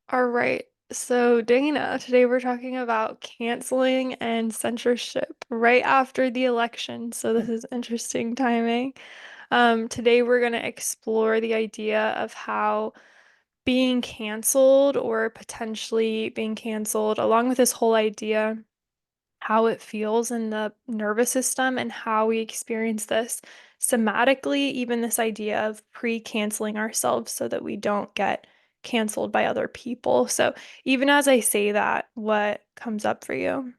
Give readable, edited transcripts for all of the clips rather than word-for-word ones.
All right. So, Dana, today we're talking about canceling and censorship right after the election. So, this is interesting timing. Today we're going to explore the idea of how being canceled or potentially being canceled, along with this whole idea, how it feels in the nervous system and how we experience this somatically, even this idea of pre-canceling ourselves so that we don't get canceled by other people. So, even as I say that, what comes up for you?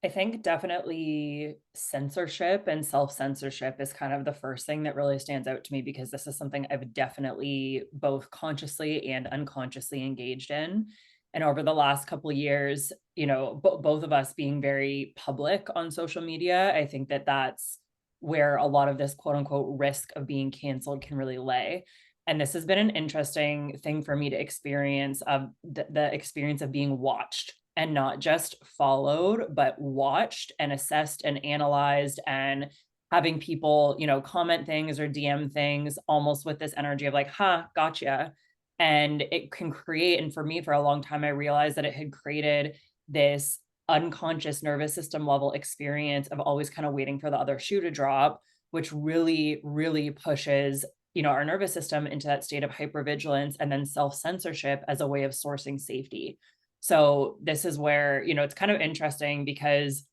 I think definitely censorship and self-censorship is kind of the first thing that really stands out to me because this is something I've definitely both consciously and unconsciously engaged in. And over the last couple of years, both of us being very public on social media, I think that that's where a lot of this quote unquote risk of being canceled can really lay. And this has been an interesting thing for me to experience of the experience of being watched and not just followed, but watched and assessed and analyzed and having people, comment things or DM things almost with this energy of like, huh, gotcha. And it can create, and for me, for a long time, I realized that it had created this unconscious nervous system level experience of always kind of waiting for the other shoe to drop, which really, really pushes our nervous system into that state of hypervigilance and then self-censorship as a way of sourcing safety. So this is where, it's kind of interesting because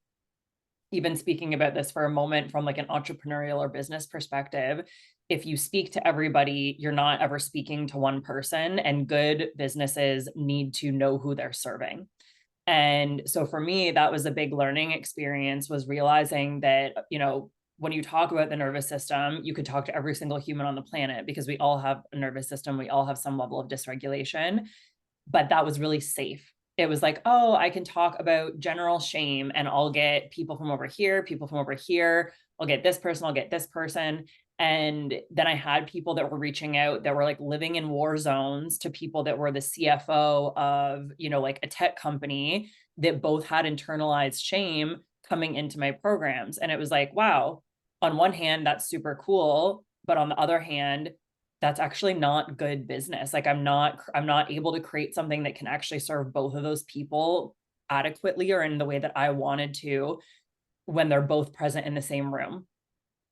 even speaking about this for a moment from like an entrepreneurial or business perspective, if you speak to everybody, you're not ever speaking to one person, and good businesses need to know who they're serving. And so for me, that was a big learning experience, was realizing that, when you talk about the nervous system, you could talk to every single human on the planet because we all have a nervous system. We all have some level of dysregulation, but that was really safe. It was like, oh, I can talk about general shame and I'll get people from over here, people from over here. I'll get this person, I'll get this person. And then I had people that were reaching out that were like living in war zones to people that were the CFO of, like a tech company that both had internalized shame coming into my programs. And it was like, wow, on one hand, that's super cool. But on the other hand, that's actually not good business. Like I'm not able to create something that can actually serve both of those people adequately or in the way that I wanted to when they're both present in the same room.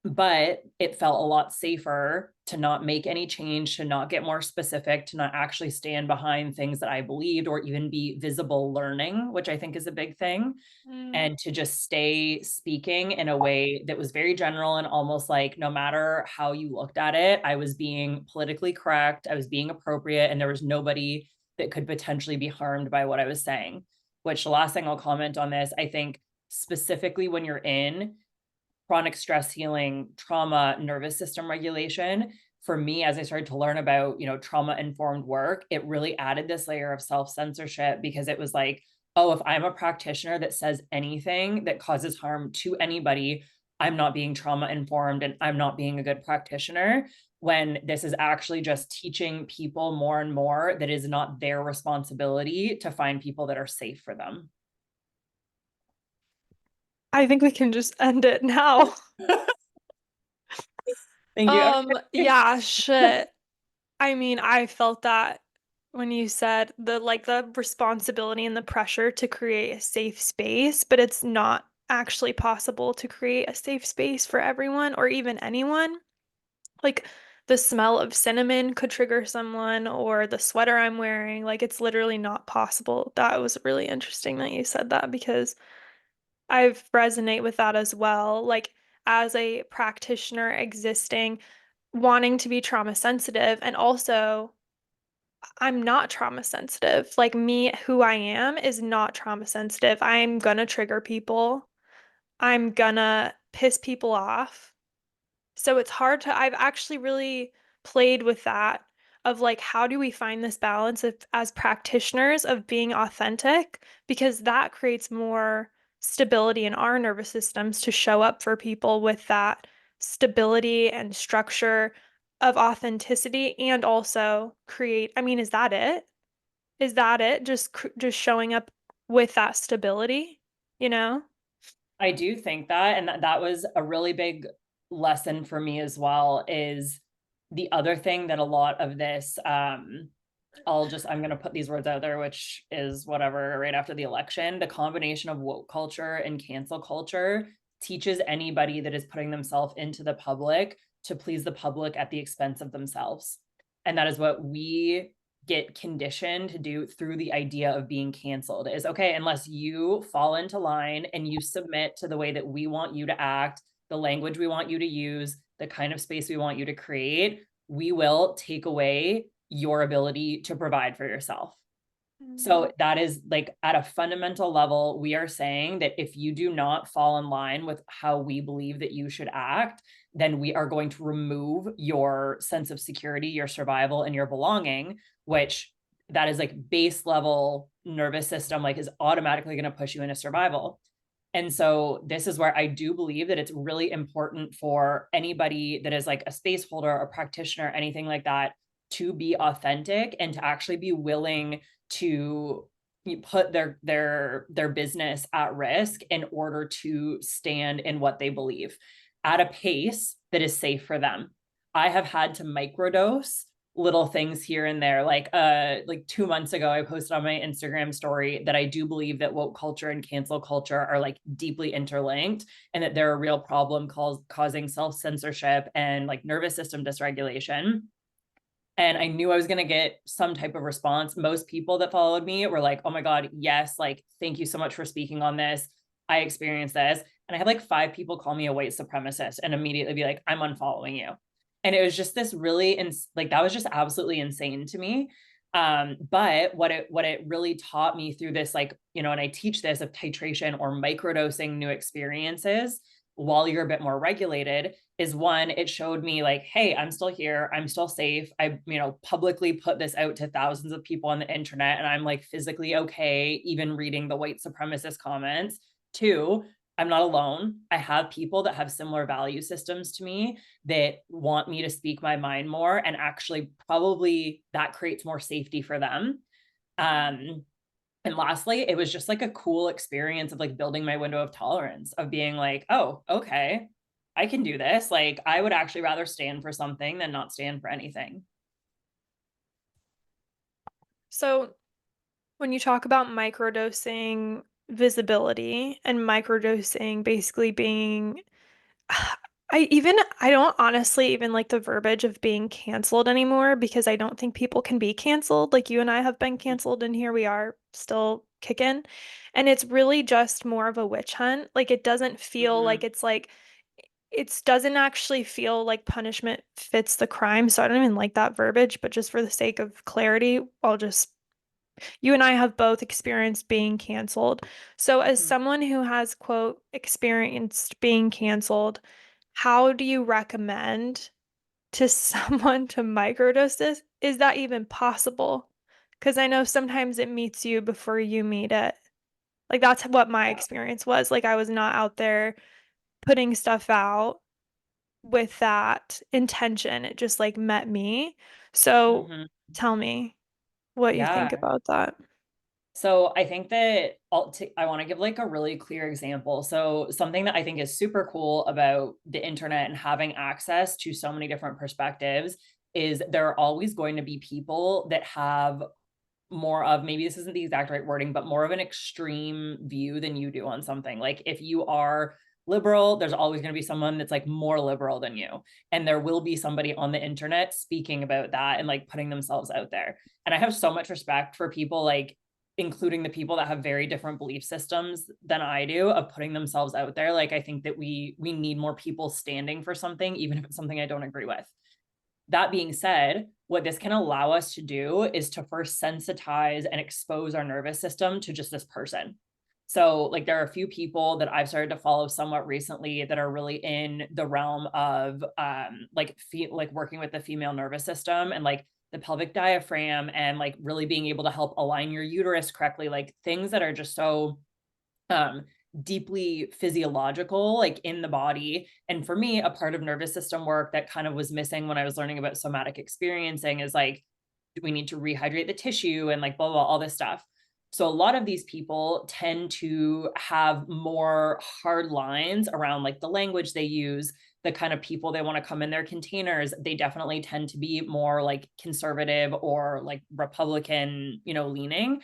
But it felt a lot safer to not make any change, to not get more specific, to not actually stand behind things that I believed or even be visible learning, which I think is a big thing, Mm. and to just stay speaking in a way that was very general and almost like no matter how you looked at it, I was being politically correct, I was being appropriate, and there was nobody that could potentially be harmed by what I was saying. Which, the last thing I'll comment on this, I think specifically when you're in chronic stress healing, trauma, nervous system regulation, for me, as I started to learn about, trauma informed work, it really added this layer of self censorship because it was like, oh, if I'm a practitioner that says anything that causes harm to anybody, I'm not being trauma informed and I'm not being a good practitioner. When this is actually just teaching people more and more that is not their responsibility to find people that are safe for them. I think we can just end it now. Thank you. Yeah, shit. I mean, I felt that when you said the responsibility and the pressure to create a safe space, but it's not actually possible to create a safe space for everyone or even anyone. Like the smell of cinnamon could trigger someone or the sweater I'm wearing, like it's literally not possible. That was really interesting that you said that because I've resonate with that as well. Like as a practitioner existing, wanting to be trauma sensitive and also I'm not trauma sensitive. Like me, who I am, is not trauma sensitive. I'm gonna trigger people. I'm gonna piss people off. So it's hard to, I've actually really played with that of like, how do we find this balance of, as practitioners of being authentic? Because that creates more stability in our nervous systems to show up for people with that stability and structure of authenticity and also create, I mean, is that it? Is that it? Just showing up with that stability, you know? I do think that, and that was a really big lesson for me as well, is the other thing that a lot of this I'm going to put these words out there, which is whatever, right after the election. The combination of woke culture and cancel culture teaches anybody that is putting themselves into the public to please the public at the expense of themselves. And that is what we get conditioned to do through the idea of being canceled is okay, unless you fall into line and you submit to the way that we want you to act, the language we want you to use, the kind of space we want you to create, we will take away your ability to provide for yourself. Mm. So that is like at a fundamental level, we are saying that if you do not fall in line with how we believe that you should act, then we are going to remove your sense of security, your survival, and your belonging, which that is like base level nervous system, like is automatically going to push you into survival. And so this is where I do believe that it's really important for anybody that is like a space holder, a practitioner, anything like that, to be authentic and to actually be willing to put their business at risk in order to stand in what they believe at a pace that is safe for them. I have had to microdose little things here and there. Like 2 months ago, I posted on my Instagram story that I do believe that woke culture and cancel culture are like deeply interlinked, and that they're a real problem causing self-censorship and like nervous system dysregulation. And I knew I was going to get some type of response. Most people that followed me were like, oh my God, yes, like, thank you so much for speaking on this. I experienced this. And I had like 5 people call me a white supremacist and immediately be like, I'm unfollowing you. And it was just this really, like, that was just absolutely insane to me. But what it really taught me through this, like, and I teach this of titration or microdosing new experiences while you're a bit more regulated, is one, it showed me like, hey, I'm still here, I'm still safe. I, publicly put this out to thousands of people on the internet, and I'm like physically okay, even reading the white supremacist comments. Two, I'm not alone. I have people that have similar value systems to me that want me to speak my mind more, and actually probably that creates more safety for them. Um, and lastly, it was just like a cool experience of like building my window of tolerance, of being like, oh, okay, I can do this. Like, I would actually rather stand for something than not stand for anything. So when you talk about microdosing visibility and microdosing basically being I don't honestly even like the verbiage of being canceled anymore because I don't think people can be canceled. Like you and I have been canceled and here we are still kicking. And it's really just more of a witch hunt. Like it doesn't feel Mm-hmm. like it doesn't actually feel like punishment fits the crime. So I don't even like that verbiage, but just for the sake of clarity, I'll just you and I have both experienced being canceled. So, as Mm-hmm. someone who has, quote, experienced being canceled, how do you recommend to someone to microdose this? Is that even possible? Because I know sometimes it meets you before you meet it. Like, that's what my Yeah. experience was. Like, I was not out there putting stuff out with that intention. It just like met me. So, Mm-hmm. tell me what you think Yeah. about that. So I think that I want to give like a really clear example. So something that I think is super cool about the internet and having access to so many different perspectives is there are always going to be people that have more of, maybe this isn't the exact right wording, but more of an extreme view than you do on something. Like if you are liberal, there's always going to be someone that's like more liberal than you. And there will be somebody on the internet speaking about that and like putting themselves out there. And I have so much respect for people, like including the people that have very different belief systems than I do, of putting themselves out there. Like I think that we need more people standing for something, even if it's something I don't agree with. That being said, what this can allow us to do is to first sensitize and expose our nervous system to just this person. So, like, there are a few people that I've started to follow somewhat recently that are really in the realm of like working with the female nervous system and like the pelvic diaphragm and like really being able to help align your uterus correctly, like things that are just so um deeply physiological, like in the body. And for me, a part of nervous system work that kind of was missing when I was learning about somatic experiencing is like, we need to rehydrate the tissue and like blah blah, all this stuff. So a lot of these people tend to have more hard lines around like the language they use. the kind of people they want to come in their containers, they definitely tend to be more like conservative or like Republican, leaning.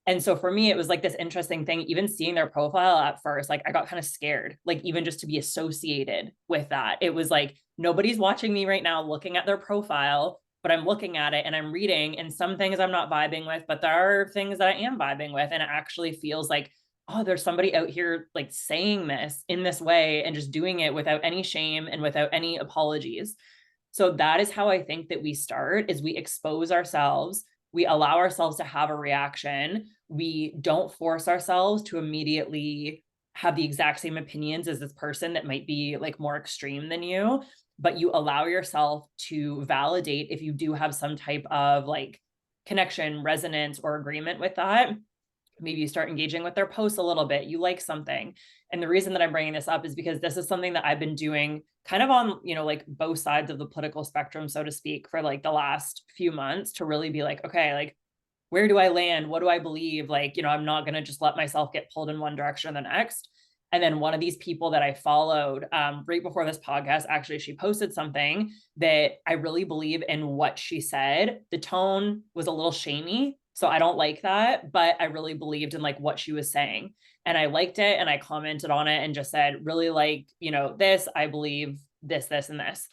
And so for me, it was like this interesting thing, even seeing their profile at first, like I got kind of scared, like even just to be associated with that. It was like, nobody's watching me right now looking at their profile, but I'm looking at it and I'm reading, and some things I'm not vibing with, but there are things that I am vibing with. And it actually feels like, oh, there's somebody out here like saying this in this way and just doing it without any shame and without any apologies. So that is how I think that we start, is we expose ourselves, we allow ourselves to have a reaction, we don't force ourselves to immediately have the exact same opinions as this person that might be like more extreme than you, but you allow yourself to validate if you do have some type of like connection, resonance, or agreement with that. Maybe you start engaging with their posts a little bit, you like something. And the reason that I'm bringing this up is because this is something that I've been doing kind of on, like both sides of the political spectrum, so to speak, for like the last few months, to really be like, okay, like where do I land? What do I believe? Like, I'm not going to just let myself get pulled in one direction or the next. And then one of these people that I followed right before this podcast, actually, she posted something that I really believe in what she said. The tone was a little shamey, so I don't like that, but I really believed in like what she was saying. And I liked it and I commented on it and just said, really like, this, I believe this, and this.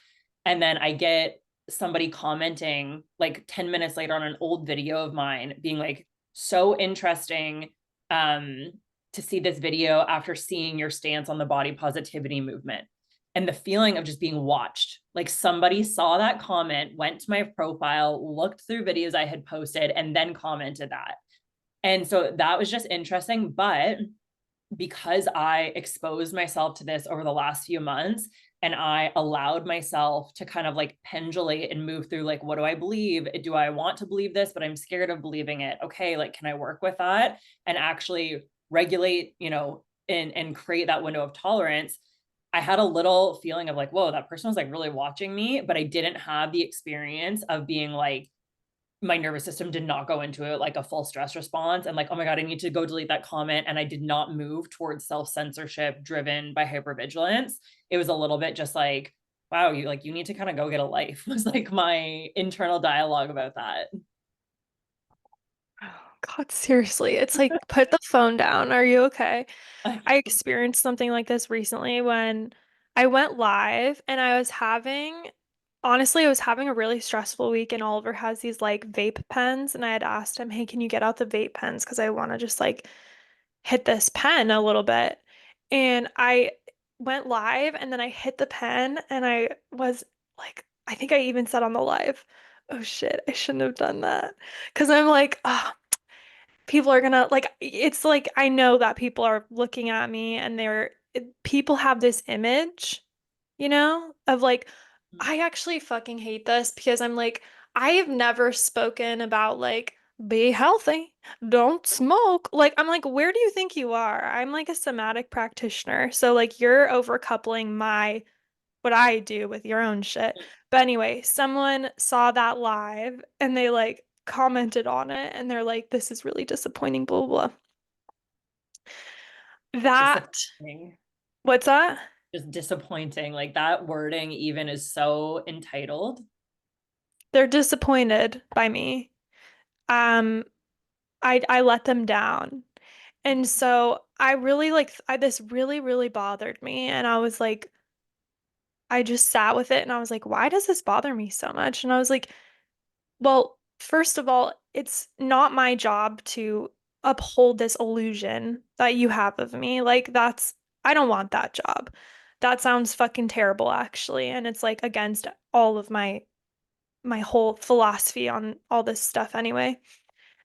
And then I get somebody commenting like 10 minutes later on an old video of mine being like, so interesting to see this video after seeing your stance on the body positivity movement. And the feeling of just being watched, like somebody saw that comment, went to my profile, looked through videos I had posted, and then commented that. And so that was just interesting. But because I exposed myself to this over the last few months, and I allowed myself to kind of like pendulate and move through like, what do I believe? Do I want to believe this, but I'm scared of believing it? Okay, like, can I work with that and actually regulate, and create that window of tolerance? I had a little feeling of like, whoa, that person was like really watching me, but I didn't have the experience of being like, my nervous system did not go into it like a full stress response and like, oh my God, I need to go delete that comment. And I did not move towards self-censorship driven by hypervigilance. It was a little bit just like, wow, you need to kind of go get a life, was like my internal dialogue about that. Oh, God, seriously. It's like, put the phone down. Are you okay? I experienced something like this recently when I went live and honestly, I was having a really stressful week, and Oliver has these like vape pens, and I had asked him, hey, can you get out the vape pens? Because I want to just like hit this pen a little bit. And I went live and then I hit the pen and I was like, I think I even said on the live, oh shit, I shouldn't have done that. Because I'm like, oh, people are gonna like, it's like I know that people are looking at me and people have this image, of like, I actually fucking hate this because I'm like, I have never spoken about like, be healthy, don't smoke. Like, I'm like, where do you think you are? I'm like a somatic practitioner. So like you're overcoupling what I do with your own shit. But anyway, someone saw that live and they like commented on it and they're like, this is really disappointing, blah, blah, blah. That, Disappointing. what's that? Just disappointing. Like that wording even is so entitled. They're disappointed by me. Um, I let them down. And so I really this really, really bothered me. And I was like, I just sat with it and I was like, why does this bother me so much? And I was like, well, first of all, it's not my job to uphold this illusion that you have of me. Like, I don't want that job. That sounds fucking terrible, actually. And it's like against all of my whole philosophy on all this stuff anyway.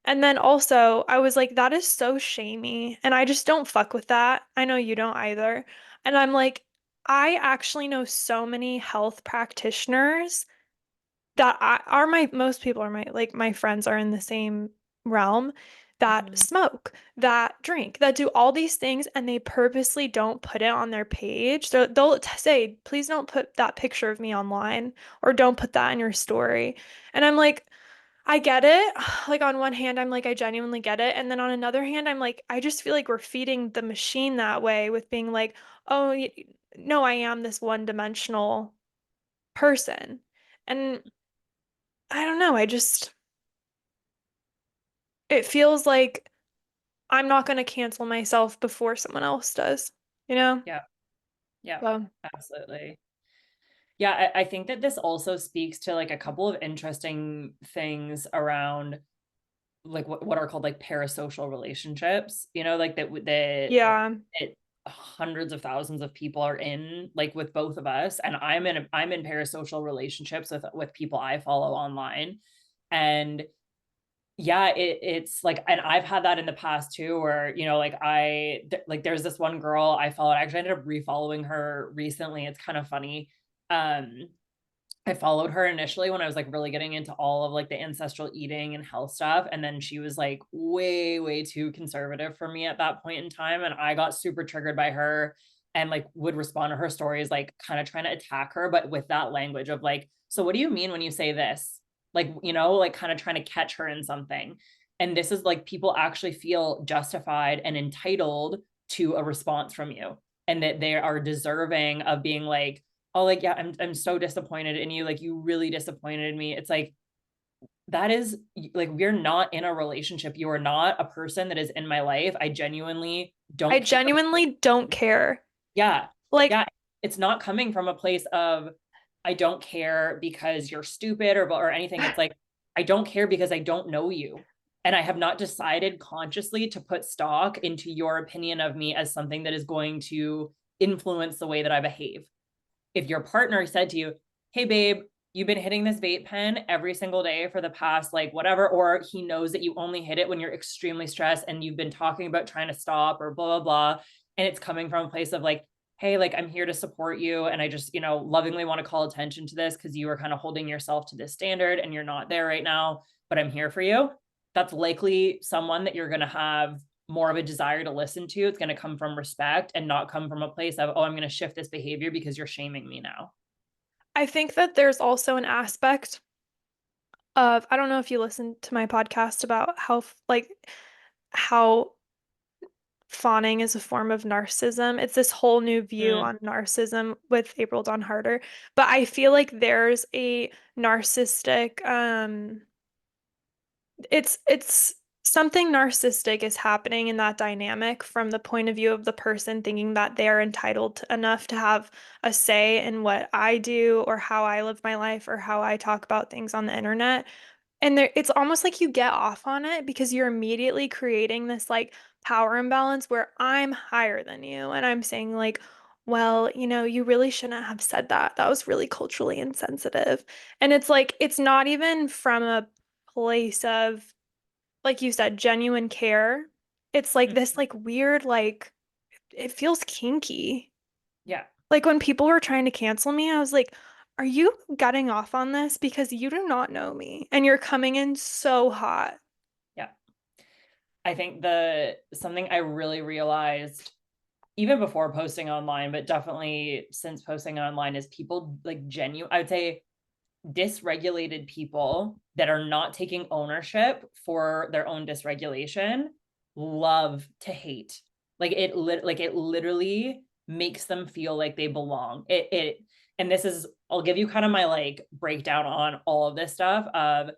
And then also, I was like, that is so shamey. And I just don't fuck with that. I know you don't either. And I'm like, I actually know so many health practitioners that are most people are my friends are in the same realm that Mhm. smoke, that drink, that do all these things, and they purposely don't put it on their page. They'll say, please don't put that picture of me online or don't put that in your story. And I'm like, I get it. Like on one hand, I'm like, I genuinely get it. And then on another hand, I'm like, I just feel like we're feeding the machine that way with being like, oh, no, I am this one-dimensional person. And I don't know, it feels like I'm not going to cancel myself before someone else does, you know? Yeah, yeah, So, absolutely. Yeah, I think that this also speaks to like a couple of interesting things around like what are called like parasocial relationships, like yeah. it hundreds of thousands of people are in, like with both of us, and I'm in parasocial relationships with people I follow online. And yeah, it's like, and I've had that in the past too, where like like there's this one girl I followed. I actually ended up refollowing her recently. It's kind of funny. um I followed her initially when I was like really getting into all of like the ancestral eating and health stuff. And then she was like way, way too conservative for me at that point in time. And I got super triggered by her and like would respond to her stories, like kind of trying to attack her, but with that language of like, so what do you mean when you say this? Like, like kind of trying to catch her in something. And this is like people actually feel justified and entitled to a response from you, and that they are deserving of being like, oh, like, yeah, I'm so disappointed in you. Like, you really disappointed in me. It's like, that is like, we're not in a relationship. You are not a person that is in my life. I genuinely I don't care. genuinely don't care. Yeah. Like, Yeah. It's not coming from a place of, I don't care because you're stupid or anything. It's like, I don't care because I don't know you. And I have not decided consciously to put stock into your opinion of me as something that is going to influence the way that I behave. If your partner said to you, hey, babe, you've been hitting this vape pen every single day for the past, like, whatever, or he knows that you only hit it when you're extremely stressed and you've been talking about trying to stop or blah, blah, blah. And it's coming from a place of like, hey, like, I'm here to support you. And I just, lovingly want to call attention to this because you are kind of holding yourself to this standard and you're not there right now, but I'm here for you. That's likely someone that you're going to have more of a desire to listen to. It's going to come from respect and not come from a place of, oh, I'm going to shift this behavior because you're shaming me now. I think that there's also an aspect of, I don't know if you listened to my podcast about how fawning is a form of narcissism. It's this whole new view Mm, on narcissism with April Dawn Harder. But I feel like there's a narcissistic, it's something narcissistic is happening in that dynamic from the point of view of the person thinking that they're entitled enough to have a say in what I do or how I live my life or how I talk about things on the internet. And it's almost like you get off on it because you're immediately creating this like power imbalance where I'm higher than you. And I'm saying, like, well, you really shouldn't have said that. That was really culturally insensitive. And it's like, it's not even from a place of, like you said, genuine care. It's like mm, this, like, weird, like, it feels kinky. yeah, Like when people were trying to cancel me, I was like, are you getting off on this? Because you do not know me and you're coming in so hot. yeah. I think the something I really realized even before posting online, but definitely since posting online, is people like genuine, I would say dysregulated people that are not taking ownership for their own dysregulation love to hate. Like it literally makes them feel like they belong. And this is, I'll give you kind of my like breakdown on all of this stuff of,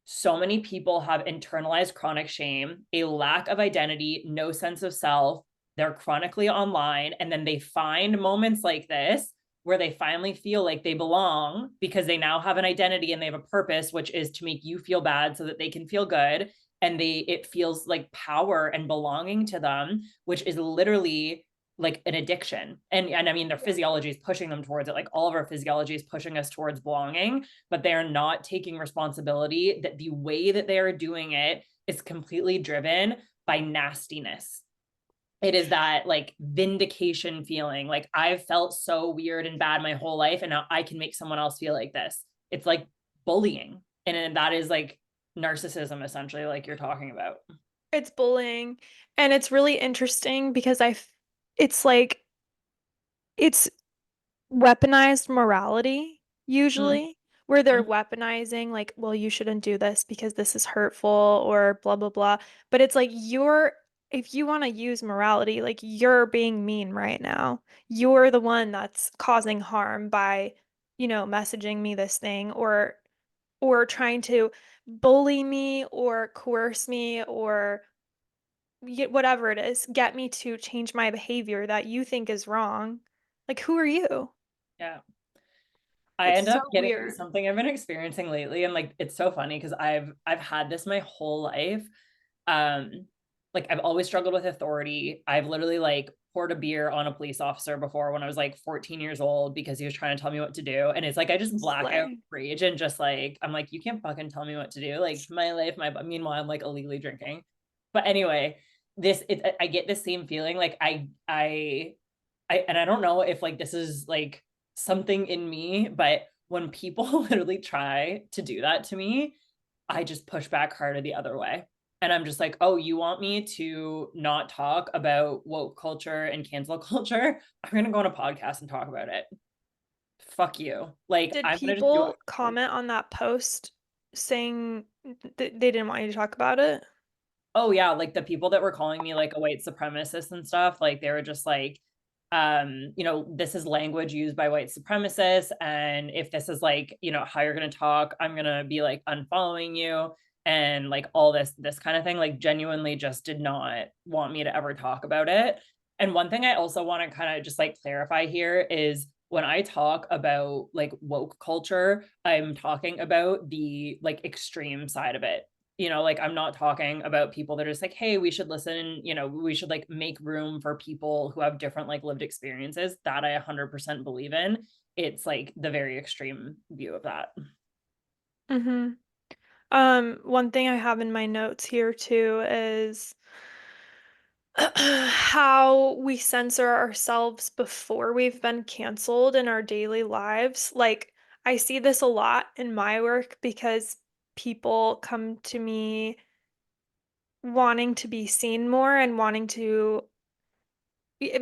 so many people have internalized chronic shame, a lack of identity, no sense of self. They're chronically online. And then they find moments like this where they finally feel like they belong because they now have an identity and they have a purpose, which is to make you feel bad so that they can feel good. And it feels like power and belonging to them, which is literally like an addiction. And I mean, their physiology is pushing them towards it. Like all of our physiology is pushing us towards belonging, but they are not taking responsibility that the way that they are doing it is completely driven by nastiness. It is that like vindication feeling. Like, I've felt so weird and bad my whole life, and now I can make someone else feel like this. It's like bullying. And that is like narcissism, essentially, like you're talking about. It's bullying. And it's really interesting because it's like, it's weaponized morality, Mm, usually, where they're Mhm. weaponizing, like, well, you shouldn't do this because this is hurtful or blah, blah, blah. But it's like, if you want to use morality, like, you're being mean right now. You're the one that's causing harm by, messaging me this thing or trying to bully me or coerce me or whatever it is, get me to change my behavior that you think is wrong. Like, who are you? Yeah. I It's end so up getting weird. something I've been experiencing lately, and like it's so funny because I've had this my whole life. Um, like I've always struggled with authority. I've literally like poured a beer on a police officer before when I was like 14 years old because he was trying to tell me what to do. And it's like I just black out Slay. rage and just like I'm like, you can't fucking tell me what to do. Like my life, my meanwhile, I'm like illegally drinking. But anyway, I get the same feeling. Like and I don't know if like this is like something in me, but when people literally try to do that to me, I just push back harder the other way. And I'm just like, oh, you want me to not talk about woke culture and cancel culture? I'm going to go on a podcast and talk about it. Fuck you. Like, Did I'm going to just do it. people comment on that post saying they didn't want you to talk about it? Oh yeah, like the people that were calling me like a white supremacist and stuff, like they were just like, this is language used by white supremacists, and if this is like, how you're gonna talk, I'm gonna be like unfollowing you, and like all this kind of thing, like genuinely just did not want me to ever talk about it. And one thing I also want to kind of just like clarify here is when I talk about like woke culture, I'm talking about the like extreme side of it. Like I'm not talking about people that are just like, hey, we should listen, we should like make room for people who have different like lived experiences. That I 100% believe in. It's like the very extreme view of that. Mm-hmm. One thing I have in my notes here too is how we censor ourselves before we've been canceled in our daily lives. Like, I see this a lot in my work because people come to me wanting to be seen more and wanting to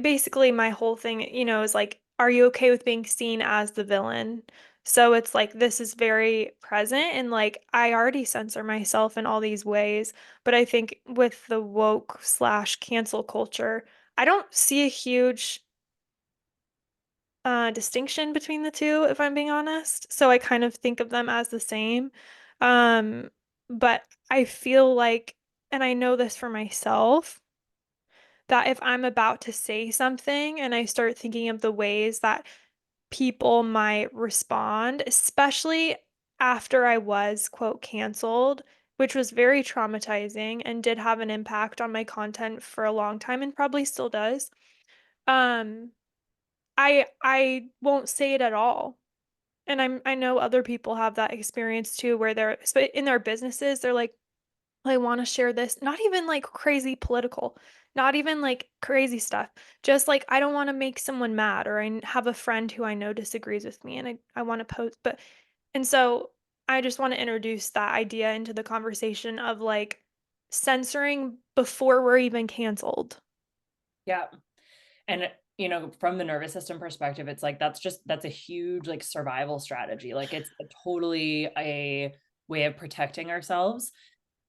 basically my whole thing, is like, are you okay with being seen as the villain? So it's like this is very present and like I already censor myself in all these ways, but I think with the woke slash cancel culture, I don't see a huge distinction between the two, if I'm being honest. So I kind of think of them as the same. Um, but I feel like, and I know this for myself, that if I'm about to say something and I start thinking of the ways that people might respond, especially after I was, quote, canceled, which was very traumatizing and did have an impact on my content for a long time and probably still does. Um, I won't say it at all. And I know other people have that experience too, where in their businesses, they're like, I want to share this. Not even like crazy political, not even like crazy stuff. Just like I don't want to make someone mad or have a friend who I know disagrees with me and I want to post. And so I just want to introduce that idea into the conversation of like censoring before we're even canceled. Yeah. And from the nervous system perspective, it's like that's a huge like survival strategy. Like it's totally a way of protecting ourselves.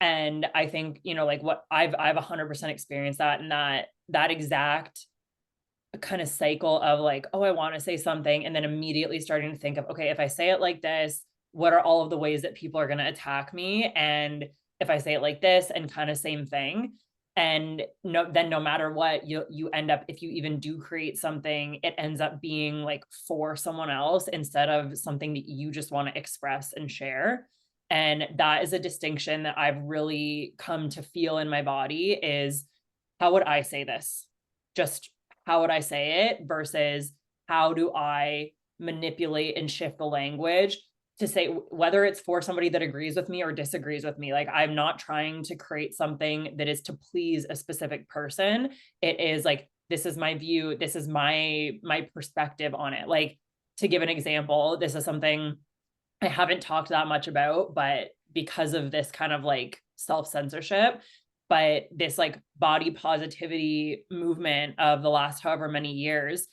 And I think, like what I've 100% experienced that, and that exact kind of cycle of like, oh, I want to say something, and then immediately starting to think of, okay, if I say it like this, what are all of the ways that people are going to attack me? And if I say it like this, and kind of same thing. And no matter what, you end up, if you even do create something, it ends up being like for someone else instead of something that you just want to express and share. And that is a distinction that I've really come to feel in my body is, how would I say this? Just how would I say it versus how do I manipulate and shift the language to say whether it's for somebody that agrees with me or disagrees with me. Like I'm not trying to create something that is to please a specific person. It is like, this is my view, this is my perspective on it. Like, to give an example, this is something I haven't talked that much about, but because of this kind of like self-censorship, but this like body positivity movement of the last however many years,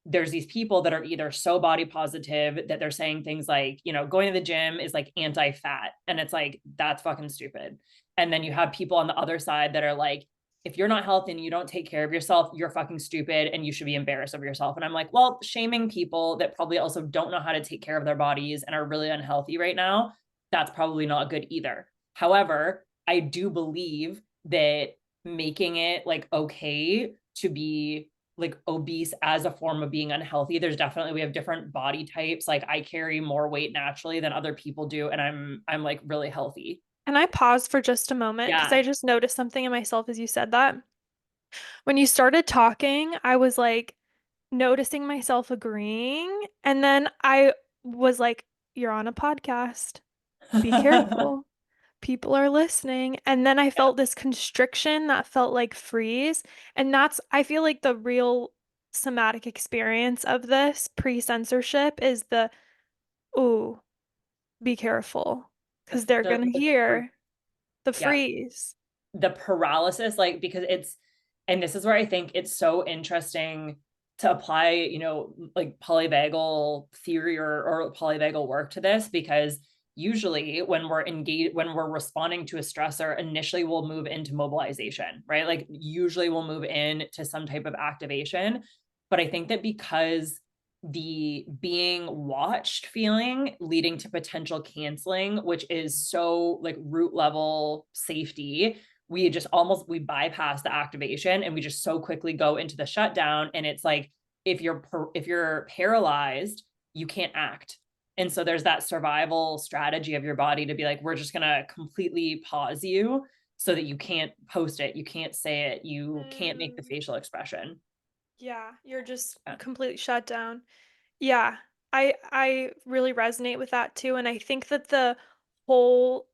there's these people that are either so body positive that they're saying things like, you know, going to the gym is like anti-fat. And it's like, that's fucking stupid. And then you have people on the other side that are like, if you're not healthy and you don't take care of yourself, you're fucking stupid and you should be embarrassed of yourself. And I'm like, well, shaming people that probably also don't know how to take care of their bodies and are really unhealthy right now, that's probably not good either. However, I do believe that making it like okay to be like obese as a form of being unhealthy. There's definitely, we have different body types. Like I carry more weight naturally than other people do. And I'm like really healthy. Can I pause for just a moment? Because I Yeah. just noticed something in myself as you said that. When you started talking, I was like noticing myself agreeing. And then I was like, you're on a podcast. Be careful. People are listening. And then I felt this constriction that felt like freeze. And I feel like the real somatic experience of this pre-censorship is ooh, be careful. Because they're the, going to the, hear the yeah. freeze. The paralysis, like, because it's, and this is where I think it's so interesting to apply, you know, like polyvagal theory or polyvagal work to this, because usually when we're engaged, when we're responding to a stressor, initially we'll move into mobilization, right? Like usually we'll move into some type of activation. But I think that because the being watched feeling leading to potential canceling, which is so like root level safety, we just almost, we bypass the activation and we just so quickly go into the shutdown. And it's like, if you're paralyzed, you can't act. And so there's that survival strategy of your body to be like, we're just going to completely pause you so that you can't post it, you can't say it, you can't make the Mm, facial expression. yeah, you're just Yeah. completely shut down. Yeah, I really resonate with that too, and I think that the whole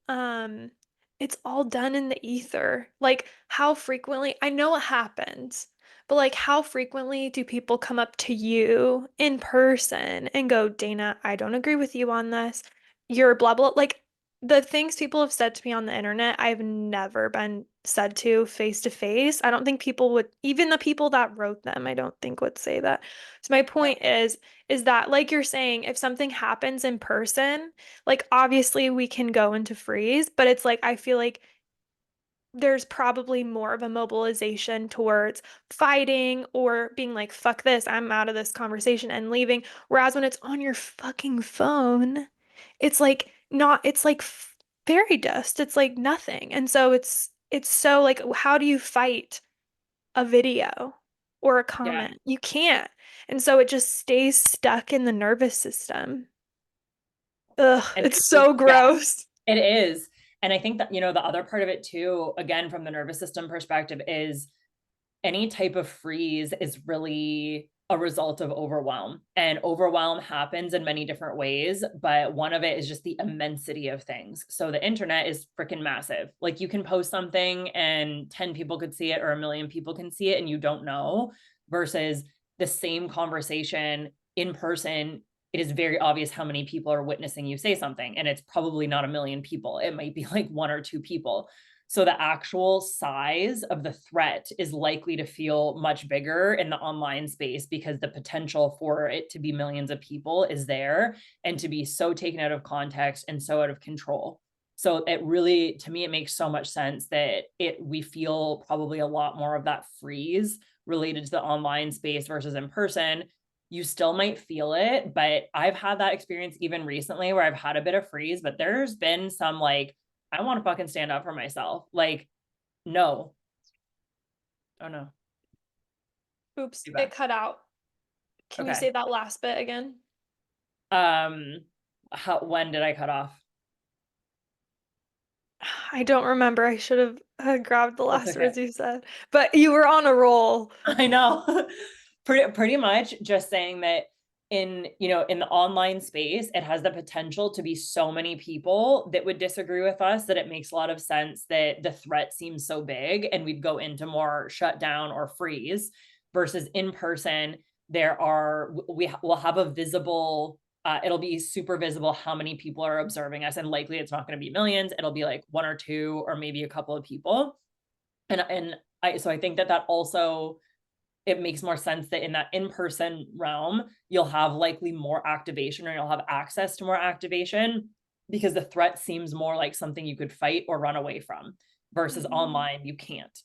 it's all done in the ether. Like how frequently, I know it happens, but like how frequently do people come up to you in person and go, "Dana, I don't agree with you on this. You're blah blah." Like the things people have said to me on the internet, I've never been said to face. I don't think people would, even the people that wrote them, I don't think would say that. So my Yeah. point is that like you're saying, if something happens in person, like obviously we can go into freeze, but it's like I feel like there's probably more of a mobilization towards fighting or being like, fuck this, I'm out of this conversation and leaving. Whereas when it's on your fucking phone, it's like not, it's like fairy dust. It's like nothing. And so it's so like, how do you fight a video or a Yeah. comment? You can't. And so it just stays stuck in the nervous system. Ugh, And it's so yeah, gross. it is. And I think that, you know, the other part of it too, again, from the nervous system perspective, is any type of freeze is really a result of overwhelm. And overwhelm happens in many different ways, but one of it is just the immensity of things. So the internet is freaking massive. Like you can post something and 10 people could see it or a million people can see it and you don't know, versus the same conversation in person. It is very obvious how many people are witnessing you say something, and it's probably not a million people. It might be like one or two people. So the actual size of the threat is likely to feel much bigger in the online space because the potential for it to be millions of people is there and to be so taken out of context and so out of control. So it really, to me, it makes so much sense that we feel probably a lot more of that freeze related to the online space versus in person. You still might feel it, but I've had that experience even recently where I've had a bit of freeze, but there's been some like, I want to fucking stand up for myself. Like, no. Oh no. Oops, Too it bad. cut out. Can you Okay. say that last bit again? Um, when did I cut off? I don't remember. I should have grabbed the That's last okay. words you said, but you were on a roll. I know. Pretty much just saying that in, you know, in the online space, it has the potential to be so many people that would disagree with us that it makes a lot of sense that the threat seems so big and we'd go into more shutdown or freeze, versus in person. We will have a visible, it'll be super visible how many people are observing us, and likely it's not going to be millions. It'll be like one or two or maybe a couple of people. So I think that also it makes more sense that in that in-person realm, you'll have likely more activation, or you'll have access to more activation, because the threat seems more like something you could fight or run away from, versus Mhm. online, you can't.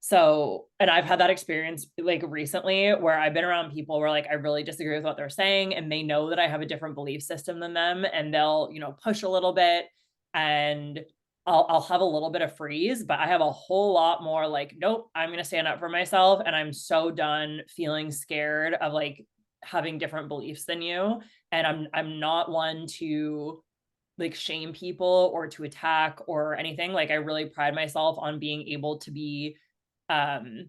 So, and I've had that experience like recently where I've been around people where like I really disagree with what they're saying, and they know that I have a different belief system than them, and they'll, push a little bit, and I'll have a little bit of freeze, but I have a whole lot more like, nope, I'm going to stand up for myself, and I'm so done feeling scared of like having different beliefs than you. And I'm not one to like shame people or to attack or anything. Like I really pride myself on being able to be um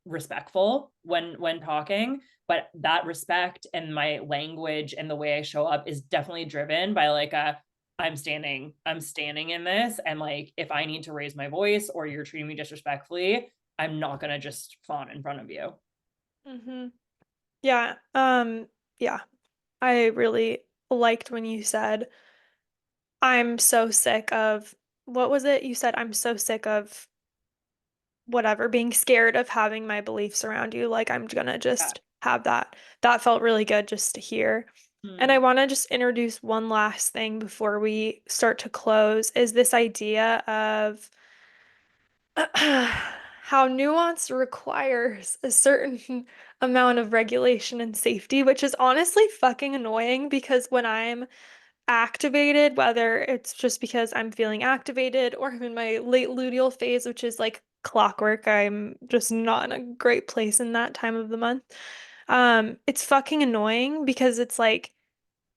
respectful when talking, but that respect and my language and the way I show up is definitely driven by like a I'm standing in this, and like if I need to raise my voice or you're treating me disrespectfully, I'm not going to just fawn in front of you. Mhm. Yeah. Yeah. I really liked when you said, I'm so sick of, what was it? You said, I'm so sick of whatever, being scared of having my beliefs around you. Like, I'm gonna Yeah. just have that. That felt really good just to hear. And I Hmm. want to just introduce one last thing before we start to close, is this idea of how nuance requires a certain amount of regulation and safety, which is honestly fucking annoying because when I'm activated, whether it's just because I'm feeling activated or I'm in my late luteal phase, which is like clockwork, I'm just not in a great place in that time of the month. It's fucking annoying because it's like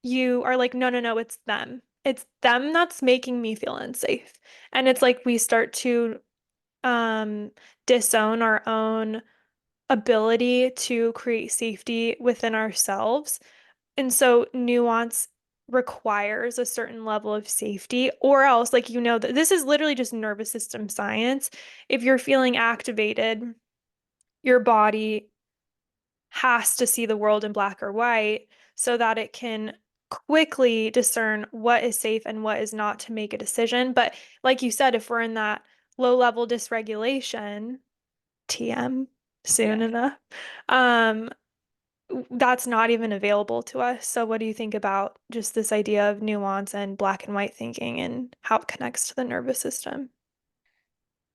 you are like, no, no, no, it's them. It's them that's making me feel unsafe. And it's like we start to um disown our own ability to create safety within ourselves. And so nuance requires a certain level of safety, or else, like, that this is literally just nervous system science. If you're feeling activated, your body has to see the world in black or white so that it can quickly discern what is safe and what is not to make a decision. But like you said, if we're in that low level dysregulation, TM, soon Yeah. enough, that's not even available to us. So, what do you think about just this idea of nuance and black and white thinking and how it connects to the nervous system?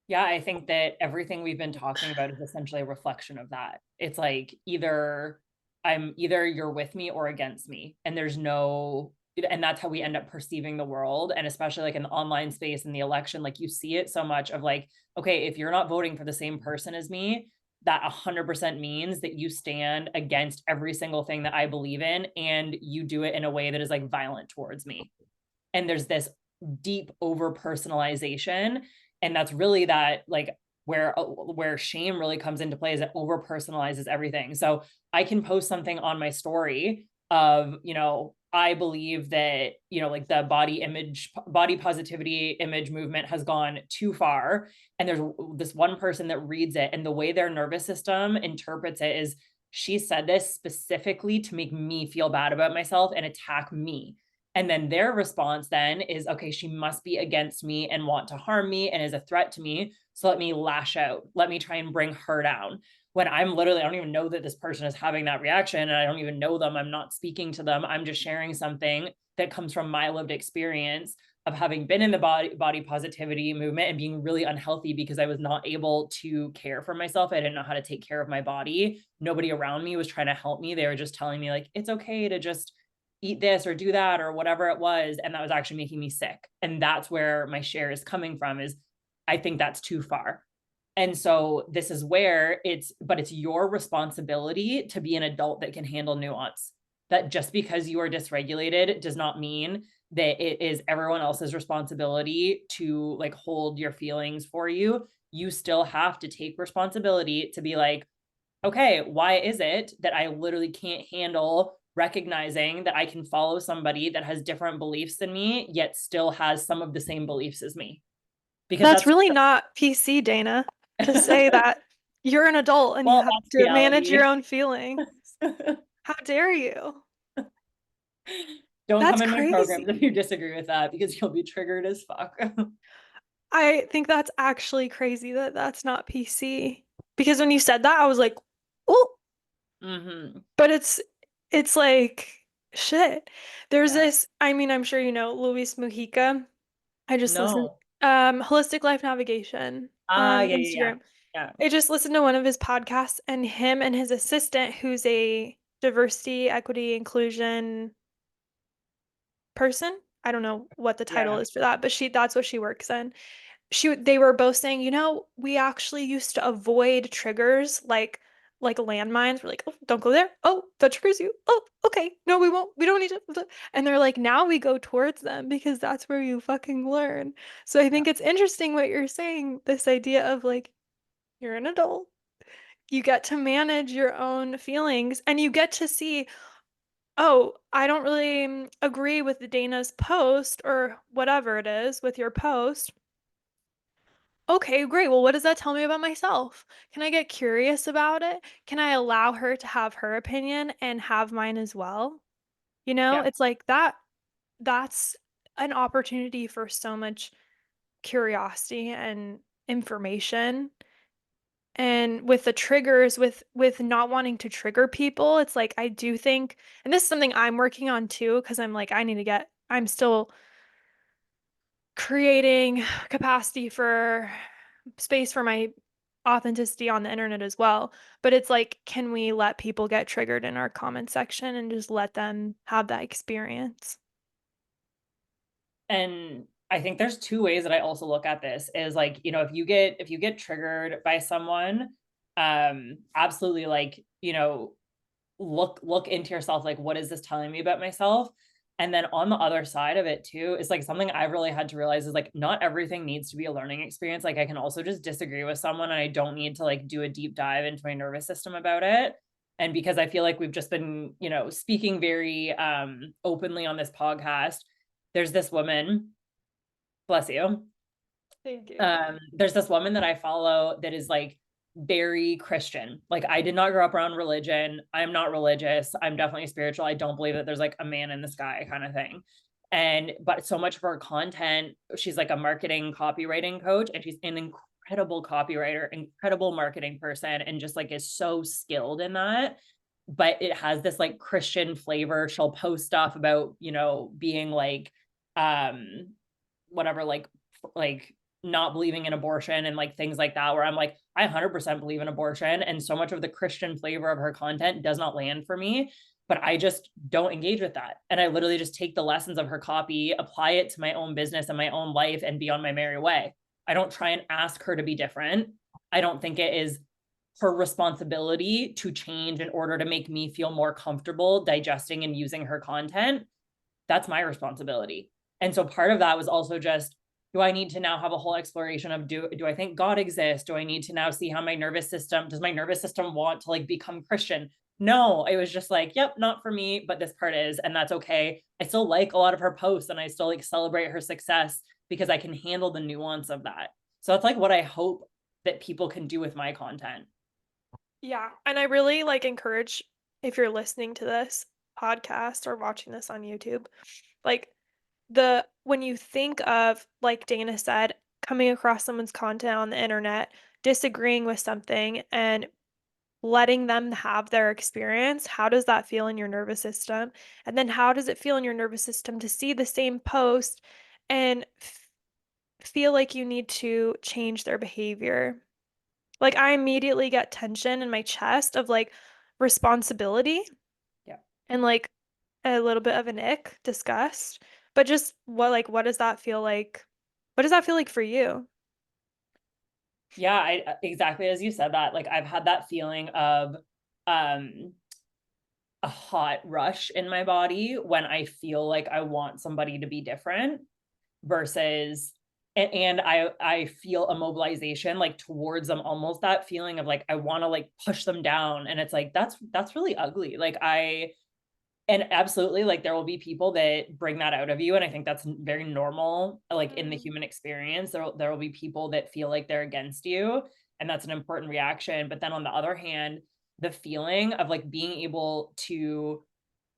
Yeah, I think that everything we've been talking about is essentially a reflection of that. It's like either you're with me or against me. And there's no, and that's how we end up perceiving the world. And especially like in the online space and the election, like you see it so much of like, okay, if you're not voting for the same person as me, that 100% means that you stand against every single thing that I believe in, and you do it in a way that is like violent towards me. And there's this deep over personalization, and that's really that like where shame really comes into play, is it over personalizes everything. So I can post something on my story of, I believe that, like the body positivity image movement has gone too far, and there's this one person that reads it, and the way their nervous system interprets it is, she said this specifically to make me feel bad about myself and attack me. And then their response then is, okay, she must be against me and want to harm me and is a threat to me. So let me lash out. Let me try and bring her down. When I'm literally, I don't even know that this person is having that reaction, and I don't even know them. I'm not speaking to them. I'm just sharing something that comes from my lived experience of having been in the body positivity movement and being really unhealthy because I was not able to care for myself. I didn't know how to take care of my body. Nobody around me was trying to help me. They were just telling me like, it's okay to just eat this or do that or whatever it was, and that was actually making me sick. And that's where my share is coming from, is I think that's too far. And so this is where it's your responsibility to be an adult that can handle nuance. That just because you are dysregulated does not mean that it is everyone else's responsibility to like hold your feelings for you. You still have to take responsibility to be like, okay, why is it that I literally can't handle recognizing that I can follow somebody that has different beliefs than me, yet still has some of the same beliefs as me? Because That's that's, really not PC, Dana, to say that you're an adult and you well, have that's to manage your reality. own feelings. How dare you? Don't That's come in my programs crazy. if you disagree with that, because you'll be triggered as fuck. I think that's actually crazy that that's not PC. Because when you said that, I was like, oh, Hmm. but it's like shit. There's Yeah. this, I mean, I'm sure you know Luis Mujica. I just listened No. Holistic Life Navigation Ah, on yeah, yeah, yeah. Instagram. Yeah. I just listened to one of his podcasts and him and his assistant who's a diversity, equity, inclusion person. I don't know what the title Yeah. is for that, but she that's what she works in. They were both saying, we actually used to avoid triggers like landmines. We're like, oh, don't go there. Oh, that triggers you. Oh, okay. No, we won't. We don't need to. And they're like, now we go towards them because that's where you fucking learn. So I Yeah. think it's interesting what you're saying, this idea of like, you're an adult. You get to manage your own feelings and you get to see, oh, I don't really agree with Dana's post or whatever it is with your post. Okay, great. Well, what does that tell me about myself? Can I get curious about it? Can I allow her to have her opinion and have mine as well? Yeah. It's like that's an opportunity for so much curiosity and information. And with the triggers, with not wanting to trigger people, it's like I do think, and this is something I'm working on too, because I'm like, I'm still creating capacity for space for my authenticity on the internet as well. But it's like, can we let people get triggered in our comment section and just let them have that experience? And I think there's two ways that I also look at this is like, if you get triggered by someone, absolutely, like, look into yourself, like, what is this telling me about myself? And then on the other side of it too, is like something I've really had to realize is like not everything needs to be a learning experience. Like I can also just disagree with someone and I don't need to like do a deep dive into my nervous system about it. And because I feel like we've just been, speaking very openly on this podcast, there's this woman, bless you. Thank you. There's this woman that I follow that is like very Christian. Like I did not grow up around religion. I'm not religious. I'm definitely spiritual. I don't believe that there's like a man in the sky kind of thing. And but so much of her content, she's like a marketing copywriting coach and she's an incredible copywriter, incredible marketing person, and just like is so skilled in that. But it has this like Christian flavor. She'll post stuff about, being like whatever, like not believing in abortion and like things like that, where I'm like, I 100% believe in abortion. And so much of the Christian flavor of her content does not land for me, but I just don't engage with that. And I literally just take the lessons of her copy, apply it to my own business and my own life, and be on my merry way. I don't try and ask her to be different. I don't think it is her responsibility to change in order to make me feel more comfortable digesting and using her content. That's my responsibility. And so part of that was also just, do I need to now have a whole exploration of do I think God exists? Do I need to now see how does my nervous system want to like become Christian? No, it was just like, yep, not for me, but this part is, and that's okay. I still like a lot of her posts and I still like celebrate her success because I can handle the nuance of that. So that's like what I hope that people can do with my content. Yeah, and I really like encourage, if you're listening to this podcast or watching this on YouTube, like the when you think of, like Dana said, coming across someone's content on the internet, disagreeing with something and letting them have their experience, how does that feel in your nervous system? And then how does it feel in your nervous system to see the same post and feel like you need to change their behavior? Like I immediately get tension in my chest of like responsibility Yeah. and like a little bit of an ick, disgust. But just what does that feel like? What does that feel like for you? Yeah, I exactly as you said that. Like I've had that feeling of um a hot rush in my body when I feel like I want somebody to be different versus and I feel a mobilization like towards them, almost that feeling of like I want to like push them down, and it's like that's really ugly. Like I and absolutely, like there will be people that bring that out of you, and I think that's very normal, like in the Mm, human experience. There will be people that feel like they're against you, and that's an important reaction. But then on the other hand, the feeling of like being able to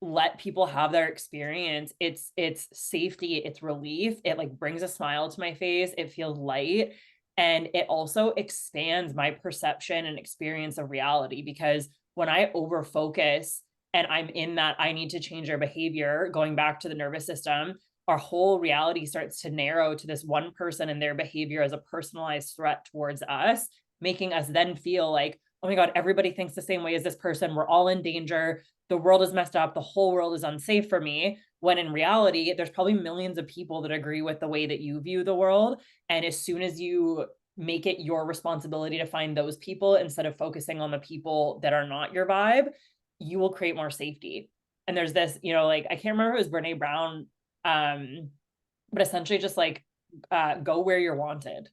let people have their experience, it's safety, it's relief, it like brings a smile to my face, it feels light, and it also expands my perception and experience of reality because when I over focus and I'm in that I need to change our behavior, going back to the nervous system, our whole reality starts to narrow to this one person and their behavior as a personalized threat towards us, making us then feel like, oh my God, everybody thinks the same way as this person. We're all in danger. The world is messed up. The whole world is unsafe for me. When in reality, there's probably millions of people that agree with the way that you view the world. And as soon as you make it your responsibility to find those people instead of focusing on the people that are not your vibe, you will create more safety. And there's this, like, I can't remember if it was Brene Brown, um, but essentially just like go where you're wanted.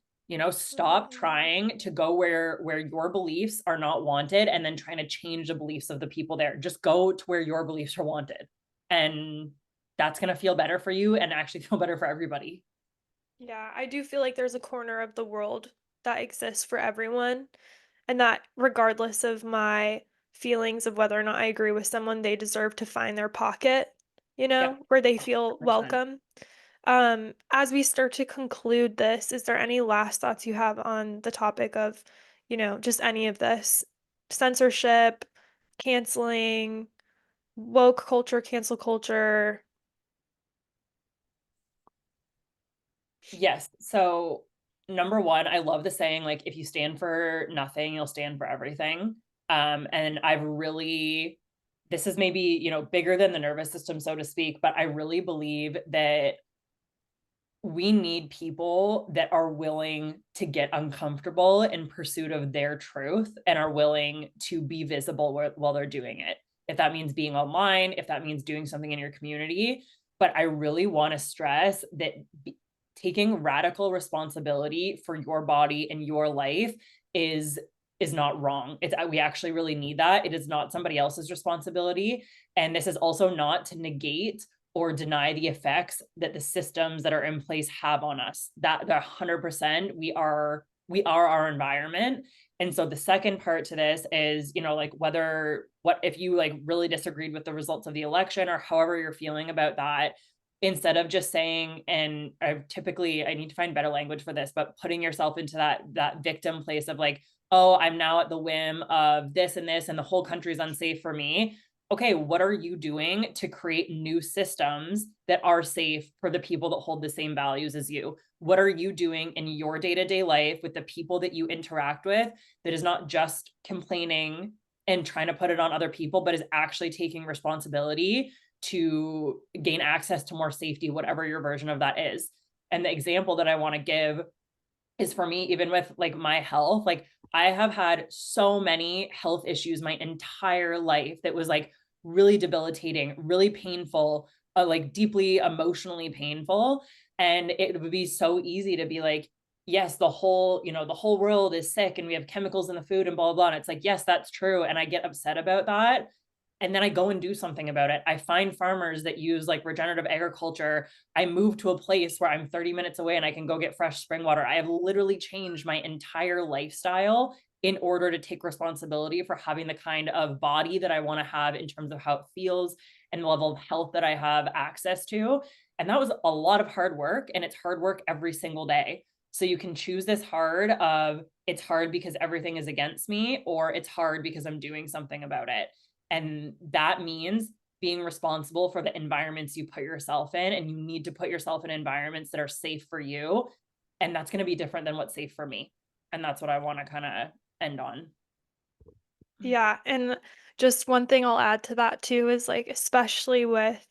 Stop Mm. trying to go where your beliefs are not wanted and then trying to change the beliefs of the people there. Just go to where your beliefs are wanted. And that's going to feel better for you and actually feel better for everybody. Yeah, I do feel like there's a corner of the world that exists for everyone, and that regardless of my feelings of whether or not I agree with someone, they deserve to find their pocket, Yep. where they feel 100%. welcome. As we start to conclude this, is there any last thoughts you have on the topic of, just any of this? Censorship, canceling, woke culture, cancel culture. Yes. So, number one, I love the saying, like, if you stand for nothing, you'll stand for everything. And I've really, this is maybe, bigger than the nervous system, so to speak, but I really believe that we need people that are willing to get uncomfortable in pursuit of their truth and are willing to be visible while they're doing it. If that means being online, if that means doing something in your community. But I really want to stress that taking radical responsibility for your body and your life is is not wrong. We actually really need that. It is not somebody else's responsibility. And this is also not to negate or deny the effects that the systems that are in place have on us. That 100%, we are our environment. And so the second part to this is, like, what if you like really disagreed with the results of the election or however you're feeling about that, instead of just saying, and I need to find better language for this, but putting yourself into that victim place of like, oh, I'm now at the whim of this and this and the whole country's unsafe for me. Okay, what are you doing to create new systems that are safe for the people that hold the same values as you? What are you doing in your day-to-day life with the people that you interact with that is not just complaining and trying to put it on other people, but is actually taking responsibility to gain access to more safety, whatever your version of that is? And the example that I want to give is, for me, even with like my health, like I have had so many health issues my entire life that was like really debilitating, really painful, like deeply emotionally painful. And it would be so easy to be like, yes, the whole world is sick and we have chemicals in the food and blah, blah, blah. And it's like, yes, that's true. And I get upset about that. And then I go and do something about it. I find farmers that use like regenerative agriculture. I move to a place where I'm 30 minutes away and I can go get fresh spring water. I have literally changed my entire lifestyle in order to take responsibility for having the kind of body that I want to have in terms of how it feels and the level of health that I have access to. And that was a lot of hard work, and it's hard work every single day. So you can choose this hard of, it's hard because everything is against me, or it's hard because I'm doing something about it. And that means being responsible for the environments you put yourself in. And you need to put yourself in environments that are safe for you. And that's going to be different than what's safe for me. And that's what I want to kind of end on. Yeah, and just one thing I'll add to that too is like, especially with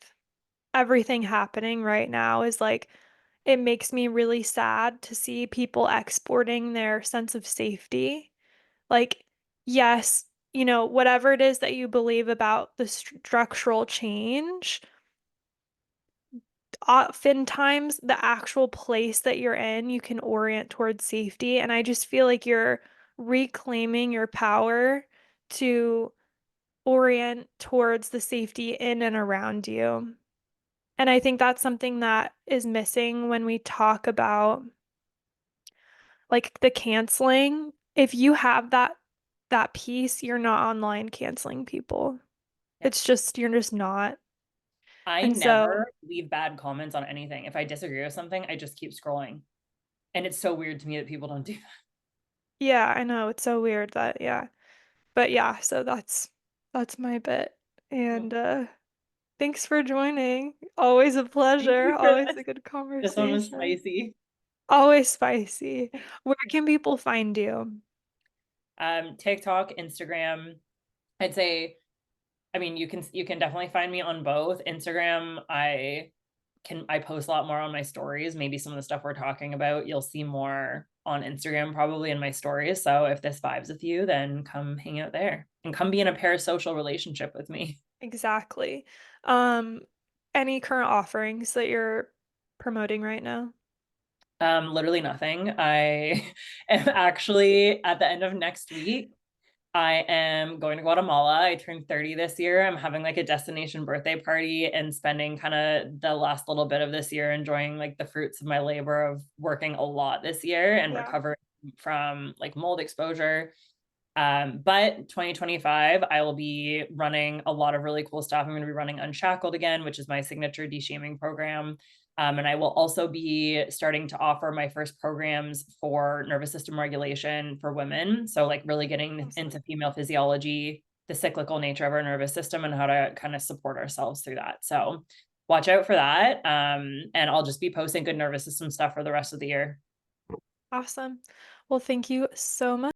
everything happening right now, is like, it makes me really sad to see people exporting their sense of safety. Like, yes, whatever it is that you believe about the structural change, oftentimes the actual place that you're in, you can orient towards safety. And I just feel like you're reclaiming your power to orient towards the safety in and around you. And I think that's something that is missing when we talk about like the canceling. If you have that piece, you're not online canceling people. Yeah. You're just not. I And so, never leave bad comments on anything. If I disagree with something, I just keep scrolling. And it's so weird to me that people don't do that. yeah, I know it's so weird that, yeah. But yeah, so That's my bit. And Well, thanks for joining. Always a thank pleasure. you for Always this. a good This one was conversation. spicy. Always spicy. Where can people find you? TikTok, Instagram. I'd say, I mean, you can definitely find me on both. Instagram, I post a lot more on my stories. Maybe some of the stuff we're talking about, you'll see more on Instagram probably in my stories. So if this vibes with you, then come hang out there and come be in a parasocial relationship with me. Exactly. Um, any current offerings that you're promoting right now? Literally nothing. I am actually at the end of next week. I am going to Guatemala. I turned 30 this year. I'm having like a destination birthday party and spending kind of the last little bit of this year enjoying like the fruits of my labor of working a lot this year and Yeah, recovering from like mold exposure. But 2025, I will be running a lot of really cool stuff. I'm going to be running Unshackled again, which is my signature de-shaming program. And I will also be starting to offer my first programs for nervous system regulation for women. So, like, really getting awesome. into female physiology, the cyclical nature of our nervous system, and how to kind of support ourselves through that. So, watch out for that. And I'll just be posting good nervous system stuff for the rest of the year. Awesome. Well, thank you so much.